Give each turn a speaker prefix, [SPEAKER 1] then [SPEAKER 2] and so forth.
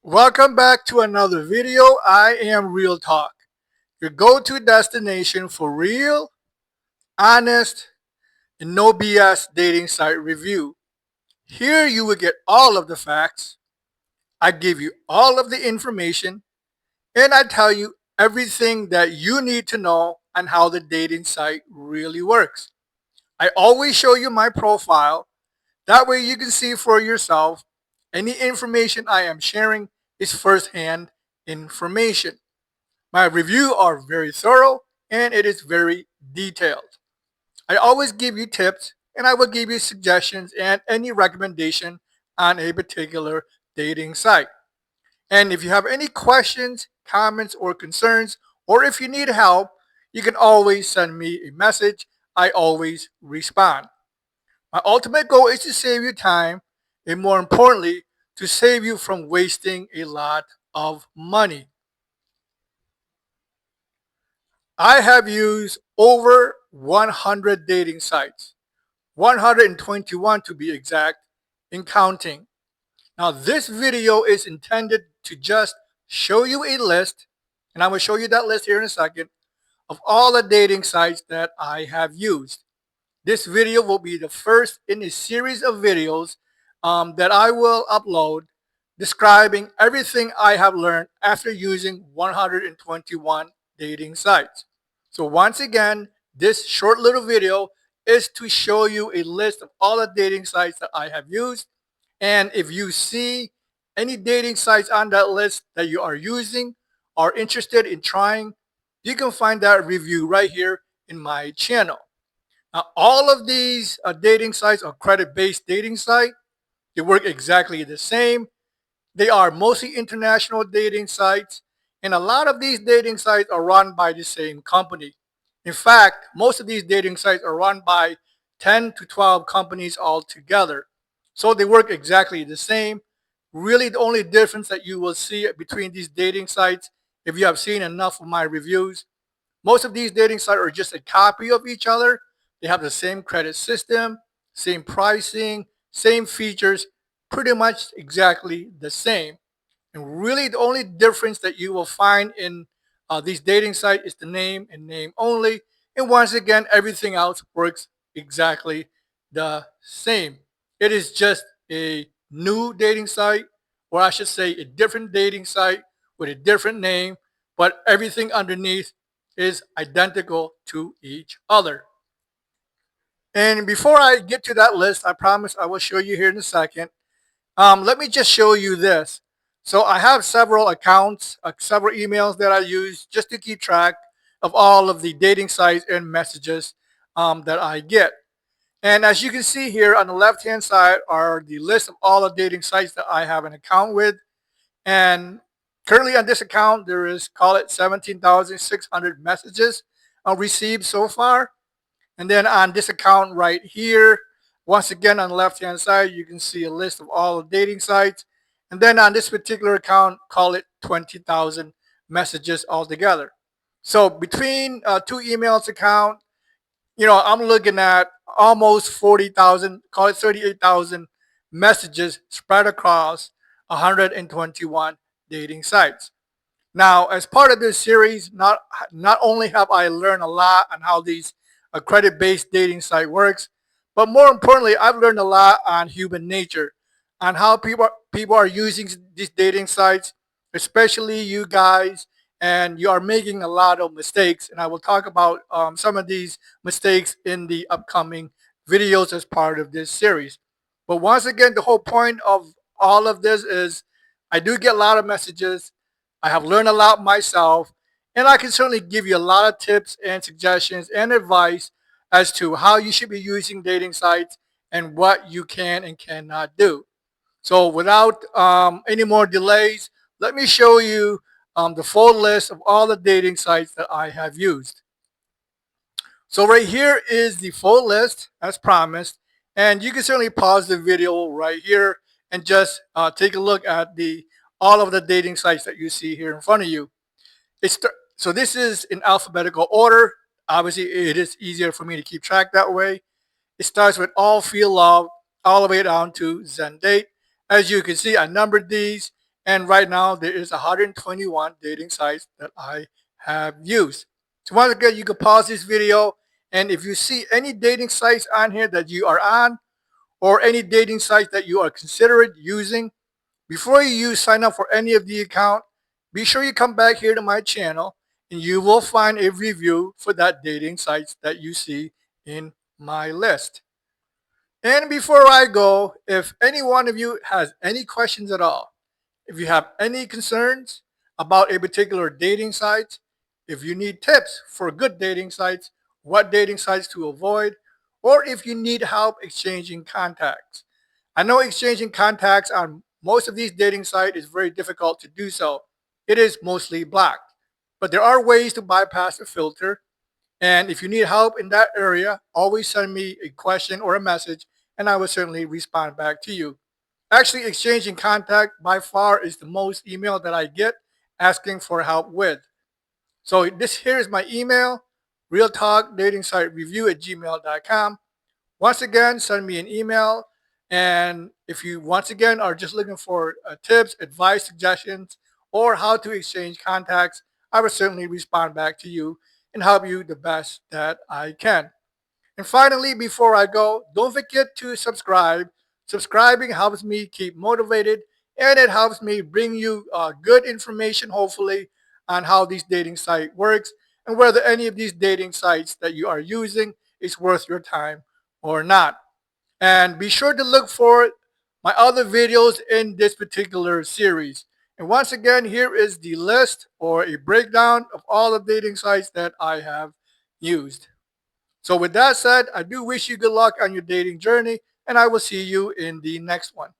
[SPEAKER 1] Welcome back to another video. I am Real Talk, your go-to destination for real, honest, and no BS dating site review. Here you will get all of the facts, I give you all of the information, and I tell you everything that you need to know on how the dating site really works. I always show you my profile. That way you can see for yourself. Any information I am sharing is first-hand information. My reviews are very thorough and it is very detailed. I always give you tips and I will give you suggestions and any recommendation on a particular dating site. And if you have any questions, comments, or concerns, or if you need help, you can always send me a message. I always respond. My ultimate goal is to save you time and, more importantly, to save you from wasting a lot of money. I have used over 100 dating sites, 121 to be exact, and counting. Now, this video is intended to just show you a list, and I'm going to show you that list here in a second, of all the dating sites that I have used. This video will be the first in a series of videos that I will upload describing everything I have learned after using 121 dating sites. So once again, this short little video is to show you a list of all the dating sites that I have used. And if you see any dating sites on that list that you are using or interested in trying, you can find that review right here in my channel. Now, all of these dating sites are credit-based dating sites. They work exactly the same. They are mostly international dating sites, and a lot of these dating sites are run by the same company. In fact, most of these dating sites are run by 10 to 12 companies altogether. So they work exactly the same. Really, the only difference that you will see between these dating sites, if you have seen enough of my reviews, most of these dating sites are just a copy of each other. They have the same credit system, same pricing, same features, pretty much exactly the same. And really, the only difference that you will find in these dating sites is the name and name only. And once again, everything else works exactly the same. It is just a new dating site, or I should say, a different dating site with a different name, but everything underneath is identical to each other. And before I get to that list, I promise I will show you here in a second. Let me just show you this. So I have several accounts, several emails that I use just to keep track of all of the dating sites and messages that I get. And as you can see here on the left-hand side are the list of all the dating sites that I have an account with. And currently on this account, there is, call it 17,600 messages received so far. And then on this account right here, once again on the left-hand side, you can see a list of all the dating sites. And then on this particular account, call it 20,000 messages altogether. So between two emails account, I'm looking at almost 40,000, call it 38,000 messages spread across 121 dating sites. Now, as part of this series, not only have I learned a lot on how these credit-based dating site works, but more importantly, I've learned a lot on human nature, on how people are using these dating sites, especially you guys, and you are making a lot of mistakes. And I will talk about some of these mistakes in the upcoming videos as part of this series. But once again, the whole point of all of this is I do get a lot of messages. I have learned a lot myself, and I can certainly give you a lot of tips and suggestions and advice as to how you should be using dating sites and what you can and cannot do. So without any more delays, let me show you the full list of all the dating sites that I have used. So right here is the full list as promised, and you can certainly pause the video right here and just take a look at the all of the dating sites that you see here in front of you. So this is in alphabetical order. Obviously, it is easier for me to keep track that way. It starts with All Feel Love all the way down to Zen Date. As you can see, I numbered these, And right now, there is 121 dating sites that I have used. So once again, you can pause this video. And if you see any dating sites on here that you are on, or any dating sites that you are considering using, before you sign up for any of the account, be sure you come back here to my channel and you will find a review for that dating sites that you see in my list. And before I go, if any one of you has any questions at all, if you have any concerns about a particular dating site, if you need tips for good dating sites, what dating sites to avoid, or if you need help exchanging contacts. I know exchanging contacts on most of these dating sites is very difficult to do so. It is mostly blocked. But there are ways to bypass the filter. And if you need help in that area, always send me a question or a message, and I will certainly respond back to you. Actually, exchanging contact by far is the most email that I get asking for help with. So this here is my email, realtalkdatingsitereview@gmail.com. Once again, send me an email. And if you once again are just looking for tips, advice, suggestions, or how to exchange contacts, I will certainly respond back to you and help you the best that I can. And finally, before I go, don't forget to subscribe. Subscribing helps me keep motivated and it helps me bring you good information, hopefully, on how these dating site works and whether any of these dating sites that you are using is worth your time or not. And be sure to look for my other videos in this particular series. And once again, here is the list or a breakdown of all the dating sites that I have used. So with that said, I do wish you good luck on your dating journey, and I will see you in the next one.